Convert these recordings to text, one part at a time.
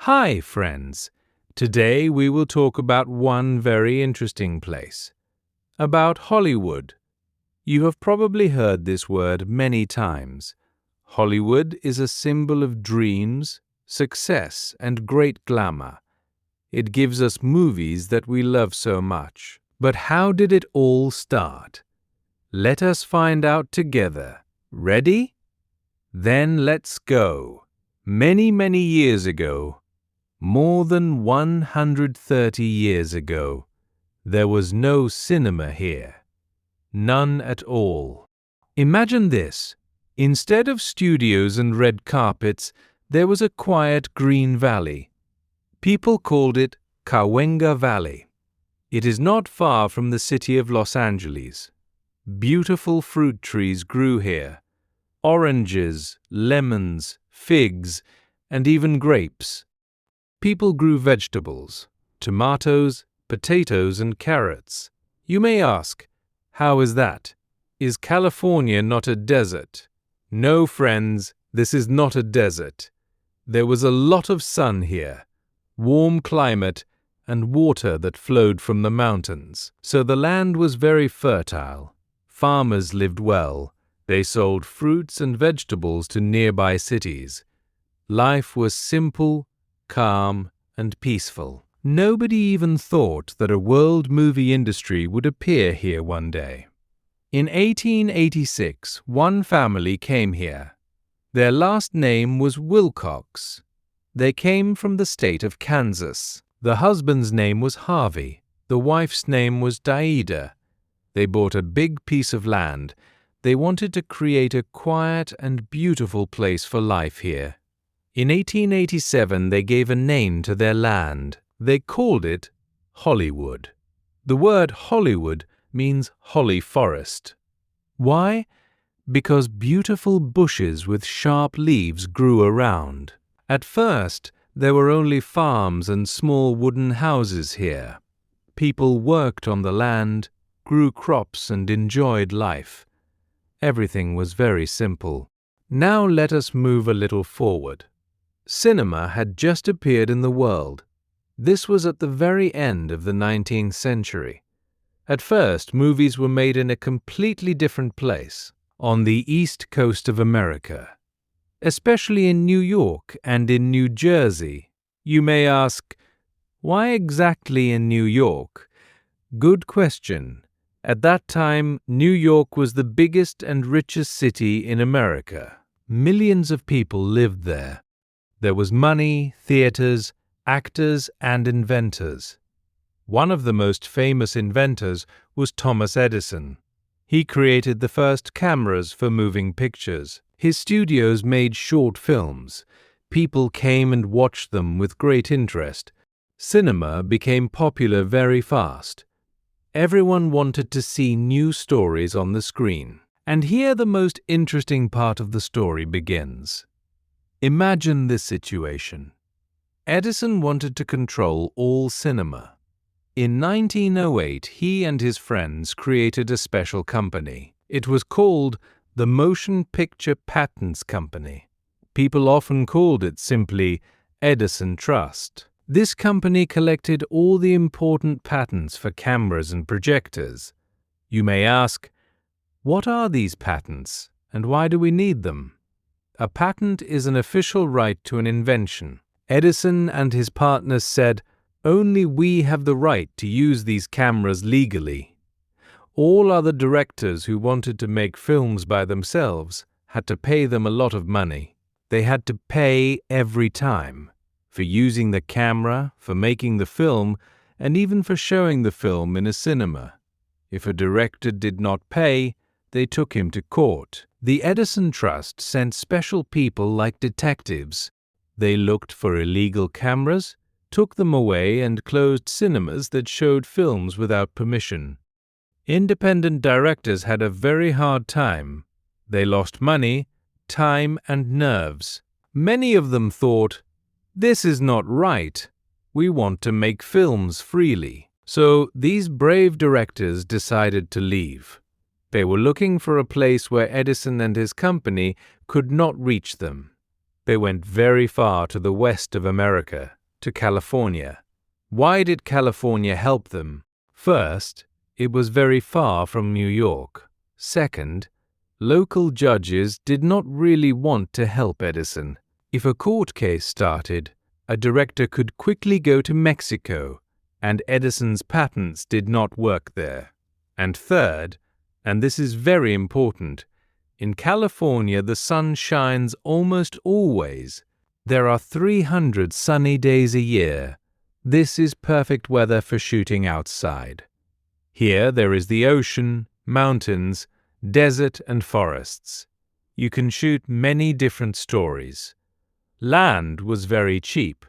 Hi, friends. Today we will talk about one very interesting place. About Hollywood. You have probably heard this word many times. Hollywood is a symbol of dreams, success, and great glamour. It gives us movies that we love so much. But how did it all start? Let us find out together. Ready? Then let's go. Many years ago, more than 130 years ago, there was no cinema here. None at all. Imagine this. Instead of studios and red carpets, there was a quiet green valley. People called it Cahuenga Valley. It is not far from the city of Los Angeles. Beautiful fruit trees grew here. Oranges, lemons, figs, and even grapes. People grew vegetables, tomatoes, potatoes, and carrots. You may ask, how is that? Is California not a desert? No, friends, this is not a desert. There was a lot of sun here, warm climate, and water that flowed from the mountains. So the land was very fertile. Farmers lived well. They sold fruits and vegetables to nearby cities. Life was simple, calm, and peaceful. Nobody even thought that a world movie industry would appear here one day. In 1886, one family came here. Their last name was Wilcox. They came from the state of Kansas. The husband's name was Harvey. The wife's name was Daida. They bought a big piece of land. They wanted to create a quiet and beautiful place for life here. In 1887, they gave a name to their land. They called it Hollywood. The word Hollywood means holly forest. Why? Because beautiful bushes with sharp leaves grew around. At first, there were only farms and small wooden houses here. People worked on the land, grew crops, and enjoyed life. Everything was very simple. Now let us move a little forward. Cinema had just appeared in the world. This was at the very end of the 19th century. At first, movies were made in a completely different place, on the east coast of America. Especially in New York and in New Jersey. You may ask, why exactly in New York? Good question. At that time, New York was the biggest and richest city in America. Millions of people lived there. There was money, theaters, actors, and inventors. One of the most famous inventors was Thomas Edison. He created the first cameras for moving pictures. His studios made short films. People came and watched them with great interest. Cinema became popular very fast. Everyone wanted to see new stories on the screen. And here the most interesting part of the story begins. Imagine this situation. Edison wanted to control all cinema. In 1908, he and his friends created a special company. It was called the Motion Picture Patents Company. People often called it simply Edison Trust. This company collected all the important patents for cameras and projectors. You may ask, what are these patents and why do we need them? A patent is an official right to an invention. Edison and his partners said, only we have the right to use these cameras legally. All other directors who wanted to make films by themselves had to pay them a lot of money. They had to pay every time, for using the camera, for making the film, and even for showing the film in a cinema. If a director did not pay, they took him to court. The Edison Trust sent special people like detectives. They looked for illegal cameras, took them away, and closed cinemas that showed films without permission. Independent directors had a very hard time. They lost money, time, and nerves. Many of them thought, this is not right. We want to make films freely. So these brave directors decided to leave. They were looking for a place where Edison and his company could not reach them. They went very far to the west of America, to California. Why did California help them? First, it was very far from New York. Second, local judges did not really want to help Edison. If a court case started, a director could quickly go to Mexico, and Edison's patents did not work there. And third, and this is very important, in California the sun shines almost always. There are 300 sunny days a year. This is perfect weather for shooting outside. Here there is the ocean, mountains, desert and forests. You can shoot many different stories. Land was very cheap.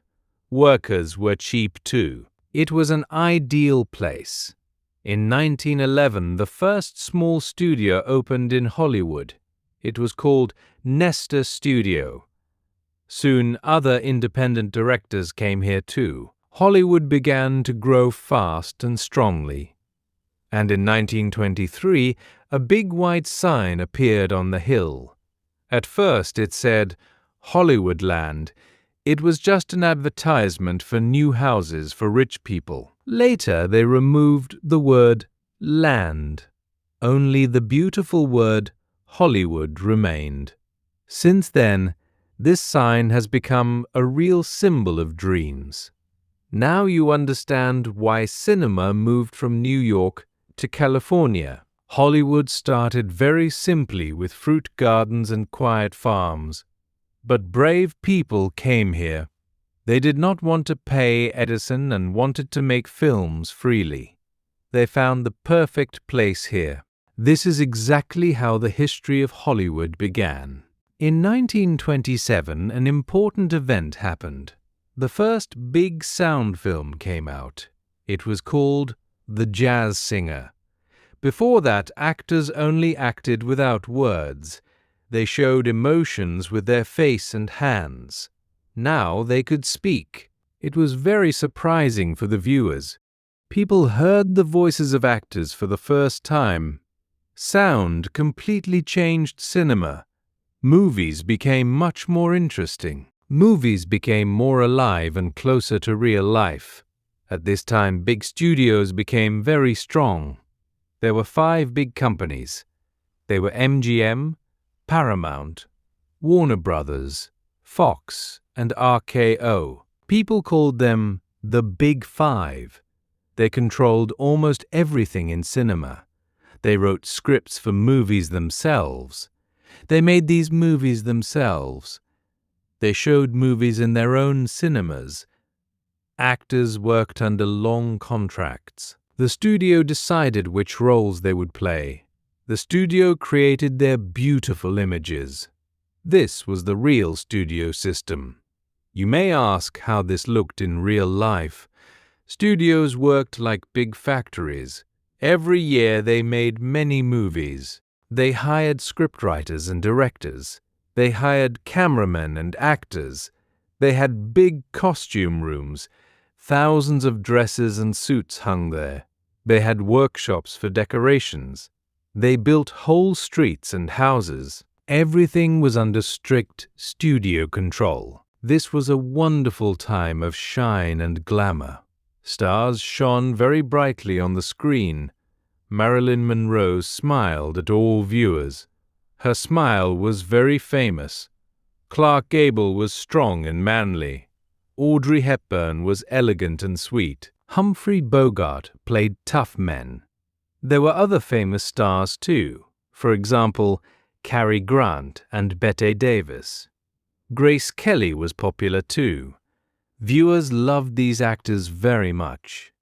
Workers were cheap too. It was an ideal place. In 1911, the first small studio opened in Hollywood. It was called Nestor Studio. Soon other independent directors came here too. Hollywood began to grow fast and strongly. And in 1923, a big white sign appeared on the hill. At first it said, Hollywoodland. It was just an advertisement for new houses for rich people. Later they removed the word land. Only the beautiful word Hollywood remained. Since then, this sign has become a real symbol of dreams. Now you understand why cinema moved from New York to California. Hollywood started very simply with fruit gardens and quiet farms. But brave people came here. They did not want to pay Edison and wanted to make films freely. They found the perfect place here. This is exactly how the history of Hollywood began. In 1927, an important event happened. The first big sound film came out. It was called The Jazz Singer. Before that, actors only acted without words. They showed emotions with their face and hands. Now they could speak. It was very surprising for the viewers. People heard the voices of actors for the first time. Sound completely changed cinema. Movies became much more interesting. Movies became more alive and closer to real life. At this time, big studios became very strong. There were 5 big companies. They were MGM, Paramount, Warner Brothers, Fox, and RKO. People called them the Big Five. They controlled almost everything in cinema. They wrote scripts for movies themselves. They made these movies themselves. They showed movies in their own cinemas. Actors worked under long contracts. The studio decided which roles they would play. The studio created their beautiful images. This was the real studio system. You may ask how this looked in real life. Studios worked like big factories. Every year they made many movies. They hired scriptwriters and directors. They hired cameramen and actors. They had big costume rooms. Thousands of dresses and suits hung there. They had workshops for decorations. They built whole streets and houses. Everything was under strict studio control. This was a wonderful time of shine and glamour. Stars shone very brightly on the screen. Marilyn Monroe smiled at all viewers. Her smile was very famous. Clark Gable was strong and manly. Audrey Hepburn was elegant and sweet. Humphrey Bogart played tough men. There were other famous stars too. For example, Cary Grant and Bette Davis. Grace Kelly was popular too. Viewers loved these actors very much.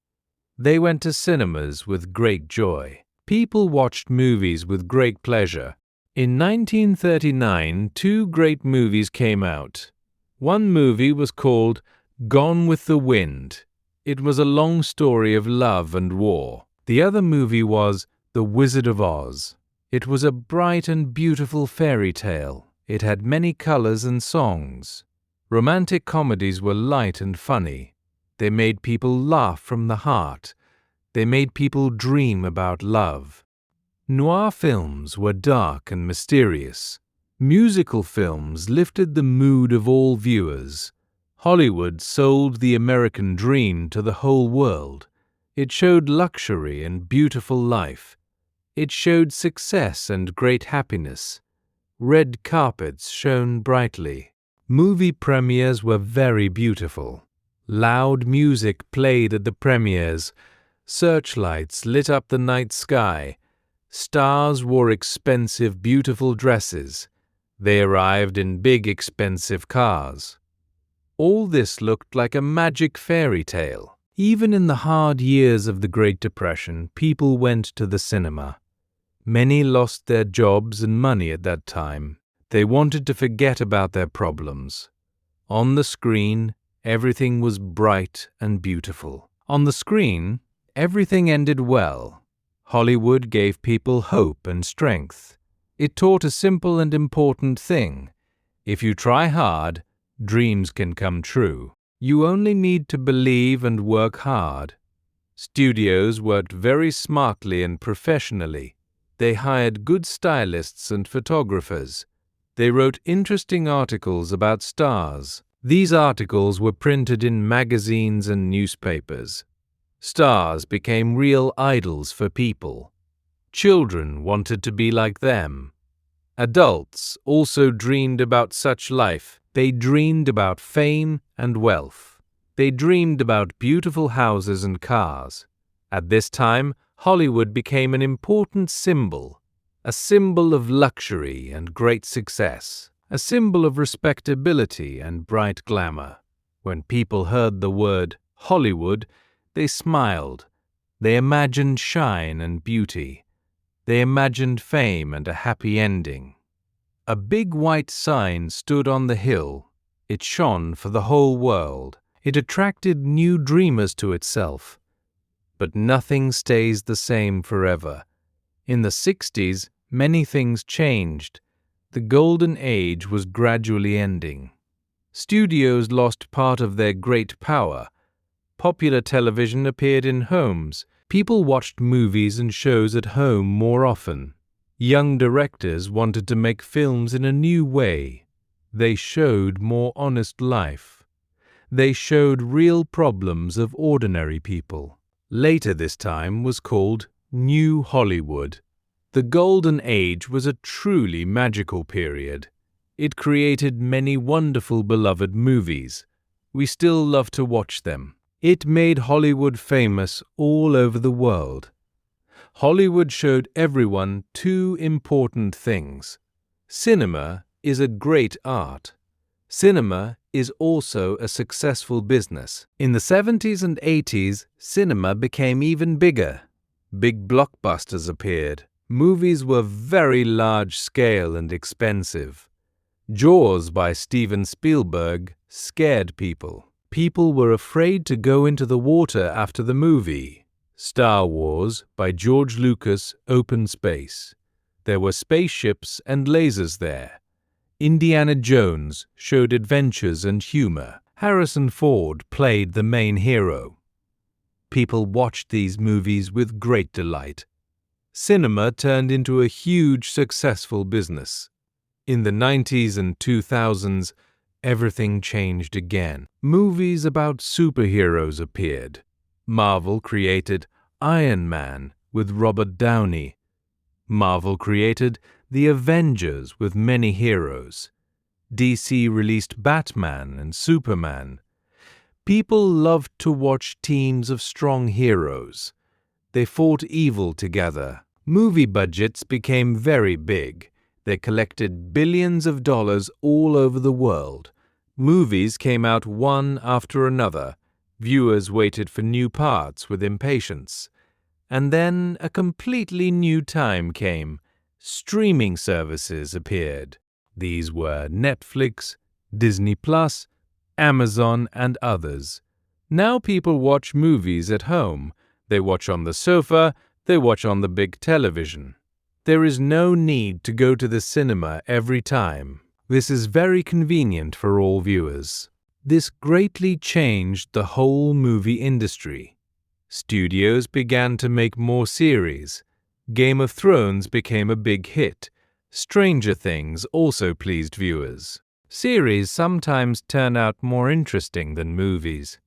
They went to cinemas with great joy. People watched movies with great pleasure. In 1939, 2 great movies came out. One movie was called Gone with the Wind. It was a long story of love and war. The other movie was The Wizard of Oz. It was a bright and beautiful fairy tale. It had many colors and songs. Romantic comedies were light and funny. They made people laugh from the heart. They made people dream about love. Noir films were dark and mysterious. Musical films lifted the mood of all viewers. Hollywood sold the American dream to the whole world. It showed luxury and beautiful life. It showed success and great happiness. Red carpets shone brightly. Movie premieres were very beautiful. Loud music played at the premieres. Searchlights lit up the night sky. Stars wore expensive, beautiful dresses. They arrived in big, expensive cars. All this looked like a magic fairy tale. Even in the hard years of the Great Depression, people went to the cinema. Many lost their jobs and money at that time. They wanted to forget about their problems. On the screen, everything was bright and beautiful. On the screen, everything ended well. Hollywood gave people hope and strength. It taught a simple and important thing. If you try hard, dreams can come true. You only need to believe and work hard. Studios worked very smartly and professionally. They hired good stylists and photographers. They wrote interesting articles about stars. These articles were printed in magazines and newspapers. Stars became real idols for people. Children wanted to be like them. Adults also dreamed about such life. They dreamed about fame and wealth. They dreamed about beautiful houses and cars. At this time, Hollywood became an important symbol, a symbol of luxury and great success, a symbol of respectability and bright glamour. When people heard the word Hollywood, they smiled. They imagined shine and beauty. They imagined fame and a happy ending. A big white sign stood on the hill. It shone for the whole world. It attracted new dreamers to itself. But nothing stays the same forever. In the 60s, many things changed. The golden age was gradually ending. Studios lost part of their great power. Popular television appeared in homes. People watched movies and shows at home more often. Young directors wanted to make films in a new way. They showed more honest life. They showed real problems of ordinary people. Later this time was called New Hollywood. The Golden Age was a truly magical period. It created many wonderful beloved movies. We still love to watch them. It made Hollywood famous all over the world. Hollywood showed everyone two important things. Cinema is a great art. Cinema is also a successful business. In the 70s and 80s, cinema became even bigger. Big blockbusters appeared. Movies were very large-scale and expensive. Jaws by Steven Spielberg scared people. People were afraid to go into the water after the movie. Star Wars by George Lucas opened space. There were spaceships and lasers there. Indiana Jones showed adventures and humor. Harrison Ford played the main hero. People watched these movies with great delight. Cinema turned into a huge, successful business. In the 90s and 2000s, everything changed again. Movies about superheroes appeared. Marvel created Iron Man with Robert Downey. Marvel created The Avengers with many heroes. DC released Batman and Superman. People loved to watch teams of strong heroes. They fought evil together. Movie budgets became very big. They collected billions of dollars all over the world. Movies came out one after another. Viewers waited for new parts with impatience. And then a completely new time came. Streaming services appeared. These were Netflix, Disney+, Amazon, and others. Now people watch movies at home. They watch on the sofa, they watch on the big television. There is no need to go to the cinema every time. This is very convenient for all viewers. This greatly changed the whole movie industry. Studios began to make more series. Game of Thrones became a big hit. Stranger Things also pleased viewers. Series sometimes turn out more interesting than movies.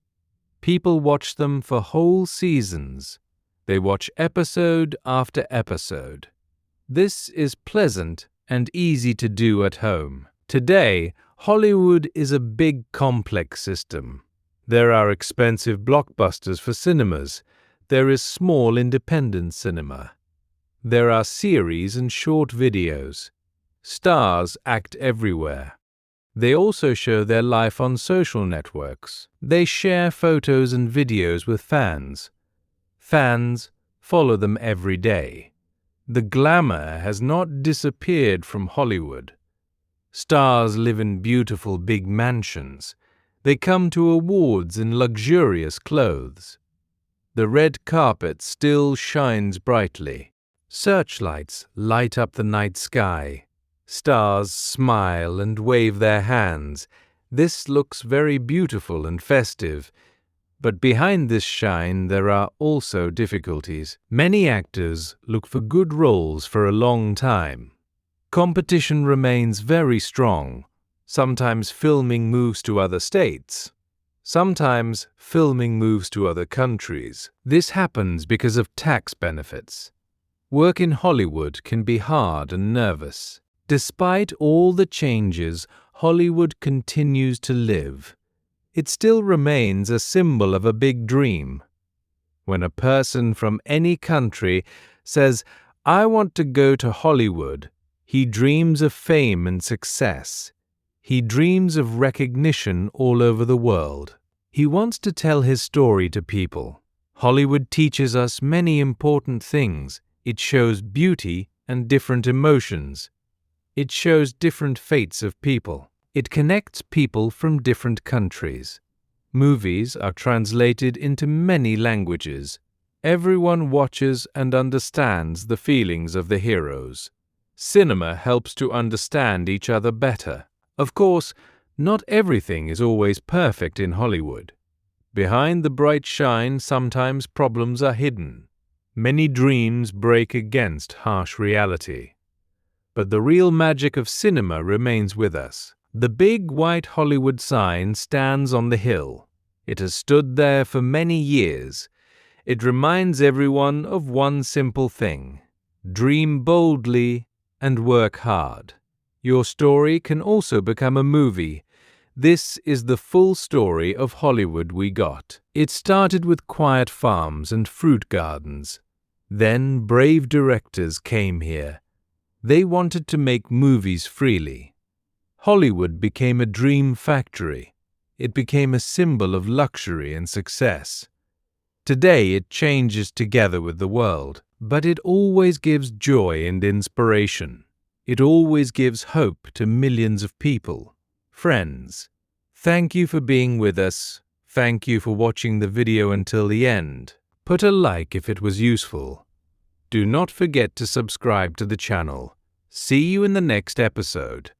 People watch them for whole seasons. They watch episode after episode. This is pleasant and easy to do at home. Today, Hollywood is a big complex system. There are expensive blockbusters for cinemas. There is small independent cinema. There are series and short videos. Stars act everywhere. They also show their life on social networks. They share photos and videos with fans. Fans follow them every day. The glamour has not disappeared from Hollywood. Stars live in beautiful big mansions. They come to awards in luxurious clothes. The red carpet still shines brightly. Searchlights light up the night sky. Stars smile and wave their hands. This looks very beautiful and festive. But behind this shine there are also difficulties. Many actors look for good roles for a long time. Competition remains very strong. Sometimes filming moves to other states. Sometimes filming moves to other countries. This happens because of tax benefits. Work in Hollywood can be hard and nervous. Despite all the changes, Hollywood continues to live. It still remains a symbol of a big dream. When a person from any country says, "I want to go to Hollywood," he dreams of fame and success. He dreams of recognition all over the world. He wants to tell his story to people. Hollywood teaches us many important things. It shows beauty and different emotions. It shows different fates of people. It connects people from different countries. Movies are translated into many languages. Everyone watches and understands the feelings of the heroes. Cinema helps to understand each other better. Of course, not everything is always perfect in Hollywood. Behind the bright shine, sometimes problems are hidden. Many dreams break against harsh reality. But the real magic of cinema remains with us. The big white Hollywood sign stands on the hill. It has stood there for many years. It reminds everyone of one simple thing: dream boldly and work hard. Your story can also become a movie. This is the full story of Hollywood we got. It started with quiet farms and fruit gardens. Then brave directors came here. They wanted to make movies freely. Hollywood became a dream factory. It became a symbol of luxury and success. Today it changes together with the world, but it always gives joy and inspiration. It always gives hope to millions of people. Friends, thank you for being with us. Thank you for watching the video until the end. Put a like if it was useful. Do not forget to subscribe to the channel. See you in the next episode.